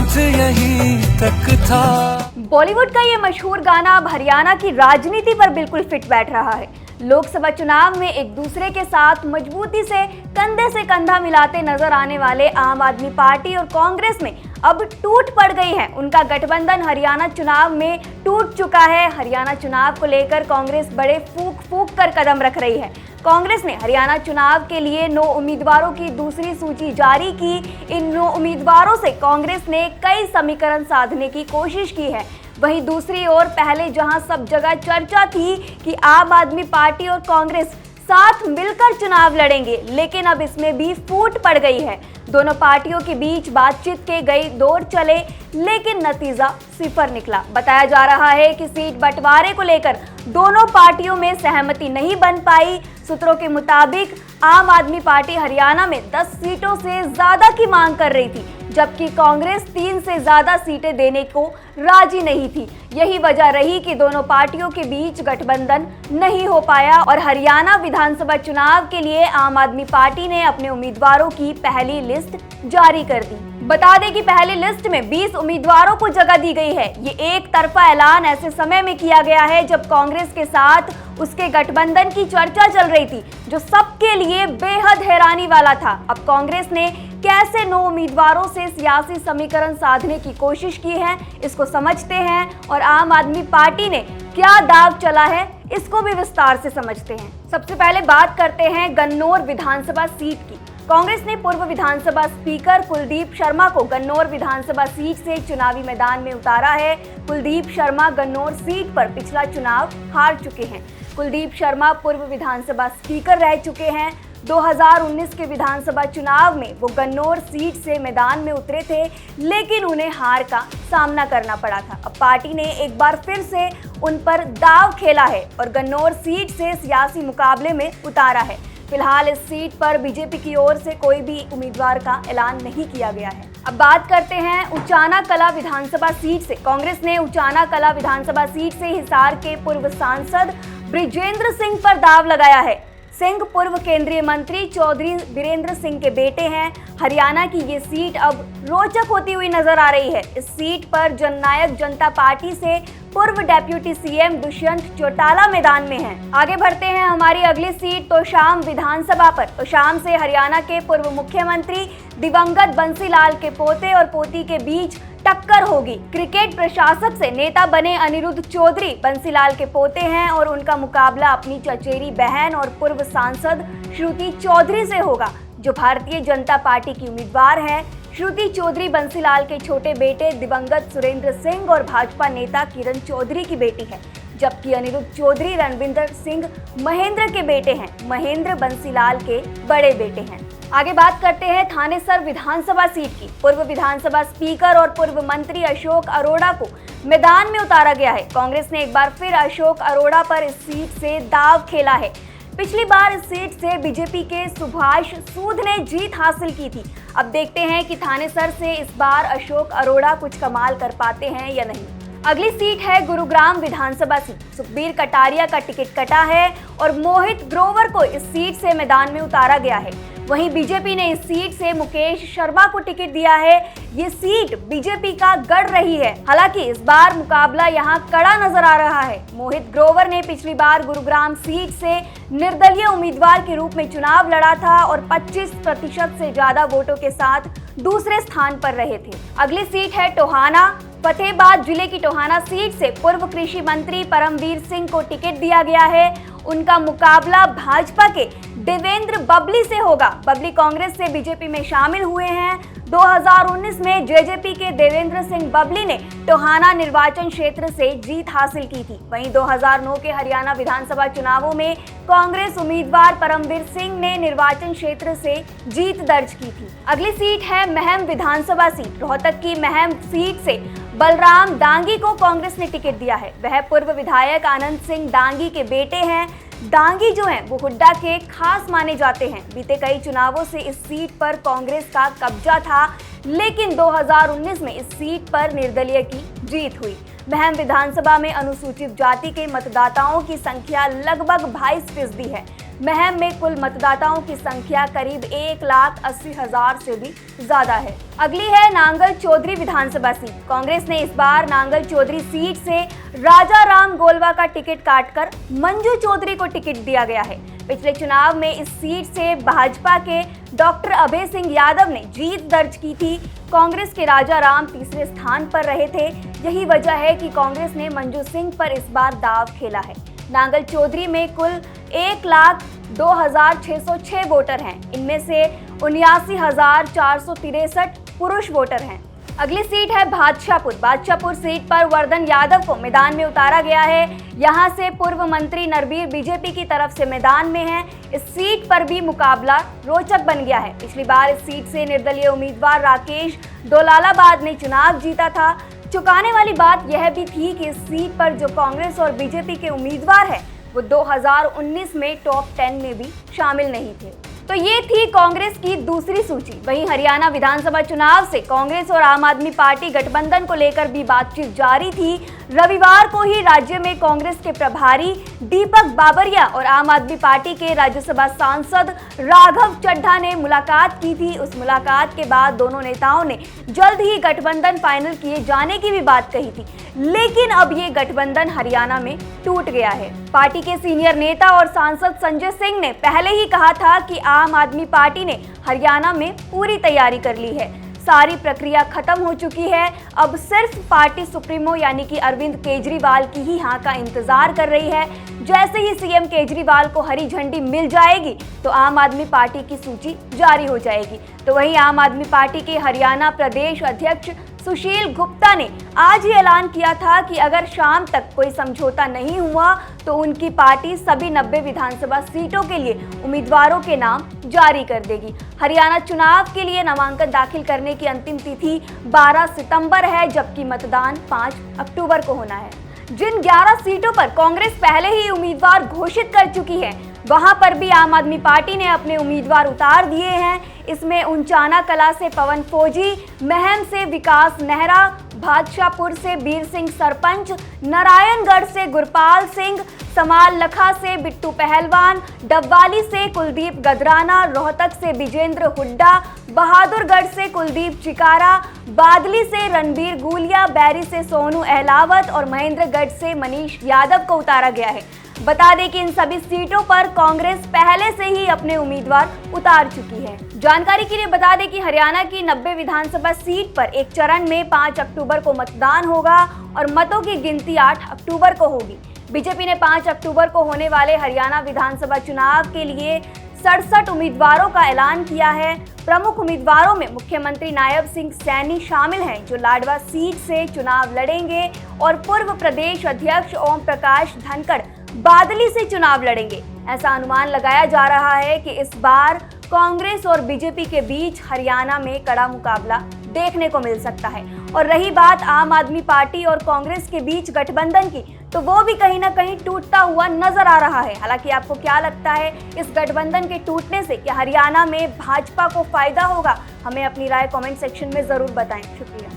रोज यहीं तक था। बॉलीवुड का ये मशहूर गाना अब हरियाणा की राजनीति पर बिल्कुल फिट बैठ रहा है। लोकसभा चुनाव में एक दूसरे के साथ मजबूती से कंधा मिलाते नजर आने वाले आम आदमी पार्टी और कांग्रेस में अब टूट पड़ गई है। उनका गठबंधन हरियाणा चुनाव में टूट चुका है। हरियाणा चुनाव को लेकर कांग्रेस बड़े फूंक कर कदम रख रही है। कांग्रेस ने हरियाणा चुनाव के लिए 9 उम्मीदवारों की दूसरी सूची जारी की। इन 9 उम्मीदवारों से कांग्रेस ने कई समीकरण साधने की कोशिश की है। वहीं दूसरी ओर पहले जहां सब जगह चर्चा थी कि आम आदमी पार्टी और कांग्रेस साथ मिलकर चुनाव लड़ेंगे, लेकिन अब इसमें भी फूट पड़ गई है। दोनों पार्टियों के बीच बातचीत के कई दौर चले, लेकिन नतीजा सिफर निकला। बताया जा रहा है कि सीट बंटवारे को लेकर दोनों पार्टियों में सहमति नहीं बन पाई। सूत्रों के मुताबिक आम आदमी पार्टी हरियाणा में 10 सीटों से ज्यादा की मांग कर रही थी, जबकि कांग्रेस 3 से ज्यादा सीटें देने को राजी नहीं थी। यही वजह रही कि दोनों पार्टियों के बीच गठबंधन नहीं हो पाया और हरियाणा विधानसभा चुनाव के लिए आम आदमी पार्टी ने अपने उम्मीदवारों की पहली लिस्ट जारी कर दी। बता दें कि पहली लिस्ट में 20 उम्मीदवारों को जगह दी गई है। ये एक तरफा ऐलान ऐसे समय में किया गया है जब कांग्रेस के साथ उसके गठबंधन की चर्चा चल रही थी, जो सबके लिए बेहद हैरानी वाला था। अब कांग्रेस ने कैसे 9 उम्मीदवारों से सियासी समीकरण साधने की कोशिश की है, इसको समझते हैं, और आम आदमी पार्टी ने क्या दाव चला है, इसको भी विस्तार से समझते हैं। सबसे पहले बात करते हैं गन्नौर विधानसभा सीट की। कांग्रेस ने पूर्व विधानसभा स्पीकर कुलदीप शर्मा को गन्नौर विधानसभा सीट से चुनावी मैदान में उतारा है। कुलदीप शर्मा गन्नौर सीट पर पिछला चुनाव हार चुके हैं। कुलदीप शर्मा पूर्व विधानसभा स्पीकर रह चुके हैं। 2019 के विधानसभा चुनाव में वो गन्नौर सीट से मैदान में उतरे थे, लेकिन उन्हें हार का सामना करना पड़ा था। अब पार्टी ने एक बार फिर से उन पर दाव खेला है और गन्नौर सीट से सियासी मुकाबले में उतारा है। फिलहाल इस सीट पर बीजेपी की ओर से कोई भी उम्मीदवार का ऐलान नहीं किया गया है। अब बात करते हैं उचाना कला विधानसभा सीट से। कांग्रेस ने उचाना कला विधानसभा सीट से हिसार के पूर्व सांसद बृजेंद्र सिंह पर दाव लगाया है। सिंह पूर्व केंद्रीय मंत्री चौधरी बीरेंद्र सिंह के बेटे हैं। हरियाणा की ये सीट अब रोचक होती हुई नजर आ रही है। इस सीट पर जननायक जनता पार्टी से पूर्व डेप्यूटी सीएम दुष्यंत चौटाला मैदान में हैं। आगे बढ़ते हैं हमारी अगली सीट तोशाम विधानसभा पर। तोशाम से हरियाणा के पूर्व मुख्यमंत्री दिवंगत बंसीलाल के पोते और पोती के बीच टक्कर होगी। क्रिकेट प्रशासक से नेता बने अनिरुद्ध चौधरी बंसीलाल के पोते हैं और उनका मुकाबला अपनी चचेरी बहन और पूर्व सांसद श्रुति चौधरी से होगा, जो भारतीय जनता पार्टी की उम्मीदवार है। श्रुति चौधरी बंसीलाल के छोटे बेटे दिवंगत सुरेंद्र सिंह और भाजपा नेता किरण चौधरी की बेटी है, जबकि अनिरुद्ध चौधरी रणविंदर सिंह महेंद्र के बेटे हैं। महेंद्र बंसीलाल के बड़े बेटे हैं। आगे बात करते हैं थानेसर विधानसभा सीट की। पूर्व विधानसभा स्पीकर और पूर्व मंत्री अशोक अरोड़ा को मैदान में उतारा गया है। कांग्रेस ने एक बार फिर अशोक अरोड़ा पर इस सीट से दाव खेला है। पिछली बार इस सीट से बीजेपी के सुभाष सूद ने जीत हासिल की थी। अब देखते हैं कि थानेसर से इस बार अशोक अरोड़ा कुछ कमाल कर पाते हैं या नहीं। अगली सीट है गुरुग्राम विधानसभा सीट। सुखबीर कटारिया का टिकट कटा है और मोहित ग्रोवर को इस सीट से मैदान में उतारा गया है। वहीं बीजेपी ने इस सीट से मुकेश शर्मा को टिकट दिया है। ये सीट बीजेपी का गढ़ रही है, हालांकि इस बार मुकाबला यहां कड़ा नजर आ रहा है। मोहित ग्रोवर ने पिछली बार गुरुग्राम सीट से निर्दलीय उम्मीदवार के रूप में चुनाव लड़ा था और 25% से ज्यादा वोटों के साथ दूसरे स्थान पर रहे थे। अगली सीट है टोहाना। फतेहाबाद जिले की टोहाना सीट से पूर्व कृषि मंत्री परमवीर सिंह को टिकट दिया गया है। उनका मुकाबला भाजपा के देवेंद्र बबली से होगा। बबली कांग्रेस से बीजेपी में शामिल हुए हैं। 2019 में जेजेपी के देवेंद्र सिंह बबली ने टोहाना निर्वाचन क्षेत्र से जीत हासिल की थी। वहीं 2009 के हरियाणा विधानसभा चुनावों में कांग्रेस उम्मीदवार परमवीर सिंह ने निर्वाचन क्षेत्र से जीत दर्ज की थी। अगली सीट है महम विधानसभा सीट। रोहतक की महम सीट से बलराम डांगी को कांग्रेस ने टिकट दिया है। वह पूर्व विधायक आनंद सिंह डांगी के बेटे हैं। डांगी जो हैं वो हुड्डा के खास माने जाते हैं। बीते कई चुनावों से इस सीट पर कांग्रेस का कब्जा था, लेकिन 2019 में इस सीट पर निर्दलीय की जीत हुई। महम विधानसभा में अनुसूचित जाति के मतदाताओं की संख्या लगभग 22% है। महम में कुल मतदाताओं की संख्या करीब 1,80,000 से भी ज्यादा है। अगली है नांगल चौधरी विधानसभा सीट। कांग्रेस ने इस बार नांगल चौधरी सीट से राजा राम गोलवा का टिकट काटकर मंजू चौधरी को टिकट दिया गया है। पिछले चुनाव में इस सीट से भाजपा के डॉक्टर अभय सिंह यादव ने जीत दर्ज की थी। कांग्रेस के राजा राम तीसरे स्थान पर रहे थे। यही वजह है कि कांग्रेस ने मंजू सिंह पर इस बार दाव खेला है। नांगल चौधरी में कुल 1,02,606 वोटर हैं। इनमें से 79,463 पुरुष वोटर हैं। अगली सीट है बादशाहपुर। बादशाहपुर सीट पर वर्धन यादव को मैदान में उतारा गया है। यहां से पूर्व मंत्री नरबीर बीजेपी की तरफ से मैदान में हैं। इस सीट पर भी मुकाबला रोचक बन गया है। पिछली बार इस सीट से निर्दलीय उम्मीदवार राकेश दोलालाबाद ने चुनाव जीता था। चौंकाने वाली बात यह भी थी कि इस सीट पर जो कांग्रेस और बीजेपी के उम्मीदवार हैं वो 2019 में टॉप 10 में भी शामिल नहीं थे। तो ये थी कांग्रेस की दूसरी सूची। वहीं हरियाणा विधानसभा चुनाव से कांग्रेस और आम आदमी पार्टी गठबंधन को लेकर भी बातचीत जारी थी। रविवार को ही राज्य में कांग्रेस के प्रभारी दीपक बाबरिया और आम आदमी पार्टी के राज्यसभा सांसद राघव चड्ढा ने मुलाकात की थी। उस मुलाकात के बाद दोनों नेताओं ने जल्द ही गठबंधन फाइनल किए जाने की भी बात कही थी, लेकिन अब ये गठबंधन हरियाणा में टूट गया है। पार्टी के सीनियर नेता और सांसद संजय सिंह ने पहले ही कहा था कि आम आदमी पार्टी ने हरियाणा में पूरी तैयारी कर ली है, सारी प्रक्रिया खत्म हो चुकी है। अब सिर्फ पार्टी सुप्रीमो यानी कि अरविंद केजरीवाल की ही हाँ का इंतजार कर रही है। जैसे ही सीएम केजरीवाल को हरी झंडी मिल जाएगी तो आम आदमी पार्टी की सूची जारी हो जाएगी। तो वहीं आम आदमी पार्टी के हरियाणा प्रदेश अध्यक्ष सुशील गुप्ता ने आज ही ऐलान किया था कि अगर शाम तक कोई समझौता नहीं हुआ तो उनकी पार्टी सभी 90 विधानसभा सीटों के लिए उम्मीदवारों के नाम जारी कर देगी। हरियाणा चुनाव के लिए नामांकन दाखिल करने की अंतिम तिथि 12 सितंबर है, जबकि मतदान 5 अक्टूबर को होना है। जिन 11 सीटों पर कांग्रेस पहले ही उम्मीदवार घोषित कर चुकी है, वहां पर भी आम आदमी पार्टी ने अपने उम्मीदवार उतार दिए हैं। इसमें उंचाना कला से पवन फौजी, महम से विकास नेहरा, बादशाहपुर से बीर सिंह सरपंच, नारायणगढ़ से गुरपाल सिंह, समाल लखा से बिट्टू पहलवान, डबवाली से कुलदीप गदराना, रोहतक से विजेंद्र हुड्डा, बहादुरगढ़ से कुलदीप चिकारा, बादली से रणबीर गुलिया, बैरी से सोनू अहलावत और महेंद्रगढ़ से मनीष यादव को उतारा गया है। बता दें कि इन सभी सीटों पर कांग्रेस पहले से ही अपने उम्मीदवार उतार चुकी है। जानकारी के लिए बता दें कि हरियाणा की 90 विधानसभा सीट पर एक चरण में 5 अक्टूबर को मतदान होगा और मतों की गिनती 8 अक्टूबर को होगी। बीजेपी ने 5 अक्टूबर को होने वाले हरियाणा विधानसभा चुनाव के लिए 67 उम्मीदवारों का ऐलान किया है। प्रमुख उम्मीदवारों में मुख्यमंत्री नायब सिंह सैनी शामिल हैं, जो लाडवा सीट से चुनाव लड़ेंगे, और पूर्व प्रदेश अध्यक्ष ओम प्रकाश धनखड़ बादली से चुनाव लड़ेंगे। ऐसा अनुमान लगाया जा रहा है कि इस बार कांग्रेस और बीजेपी के बीच हरियाणा में कड़ा मुकाबला देखने को मिल सकता है। और रही बात आम आदमी पार्टी और कांग्रेस के बीच गठबंधन की, तो वो भी कहीं ना कहीं टूटता हुआ नजर आ रहा है। हालांकि आपको क्या लगता है, इस गठबंधन के टूटने से क्या हरियाणा में भाजपा को फायदा होगा? हमें अपनी राय कमेंट सेक्शन में जरूर बताएं। शुक्रिया।